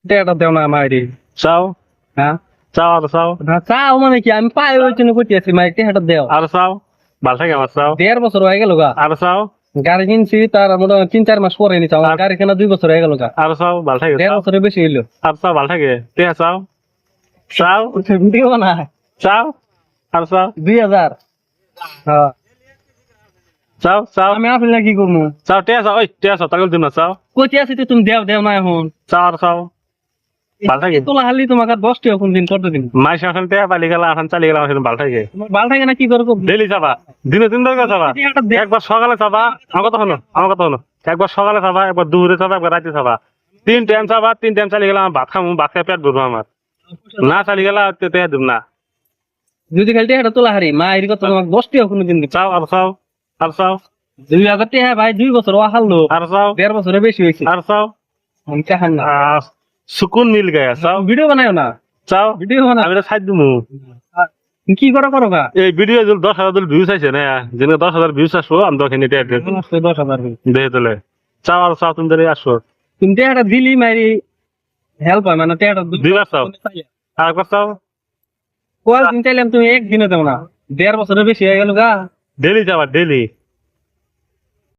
টেটা দেও না মাইরি চাও হ্যাঁ চাও আর চাও না চাও মানে কি আমি পাই ওই জন্য করতে আছি মাইরি টেটা দেও আর চাও ভাল থাকে আমার চাও 1.5 বছর হয়ে গেল গা আর চাও গাড়ি কিনছি তার মোটামুটি 3-4 মাস পরে নিছি আমার গাড়ি কেনা 2 বছর হয়ে গেল গা আর চাও ভাল থাকে 1.5 বছরের বেশি হইলো আর চাও ভাল থাকে টিয়া চাও চাও ভিডিও না চাও আর চাও 2000 হ্যাঁ চাও চাও আমি আপনি কি করবো চাও টিয়া চাও ওই টিয়া চাও তাকে দিন না চাও কইতে আছি তো তুমি দেও দেও না এখন চাও আর চাও ভাল থাকে তোলা হালি তোমাকে 10 টাকা কোন দিন কত দিন মাই শাসন টিয়া পালি গেল আসান চালি গেলাম সেদিন ভাল থাকে তোমার ভাল থাকে না কি করবো ডেলি চাবা দিনে 3 ধরে চাবা একবার সকালে চাবা আমার কথা হলো একবার সকালে চাবা একবার দুপুরে চাবা একবার রাতে চাবা 3 টাইম চাবা 3 টাইম চালি গেলাম ভাত খামু ভাত খাই পেট ভরবো আমার না চালি গেলা টিয়া দিব না যদি খালি টেটা তোলা হারি মা এর কথা তোমাকে 10 টাকা কোন দিন চাও আর চাও আর চাও 2000 টাকা ভাই 2 বছর ও হারলো আর চাও 1.5 বছরের বেশি হয়েছে আর চাও আমি চাহান না সুকুন মিল গায়া চাও ভিডিও বানাও না চাও ভিডিও বানাও আমি সাইড দিমু কি করো করো গা এই ভিডিও 10,000 ভিউজ আছে না যেন 10,000 ভিউজ আসবো আমি দোকানে টিয়া দিয়ে 10,000 দেখে তোলে চাও আর চাও তুমি ধরে আসো তুমি টেটা দিলি মারি হেল্প হয় মানে টেটা দিবার চাও আর একবার চাও কল দিন চাইলাম তুমি একদিনে দেও না 1.5 বছরের বেশি হয়ে গেল গা ডেলি যাবা ডেলি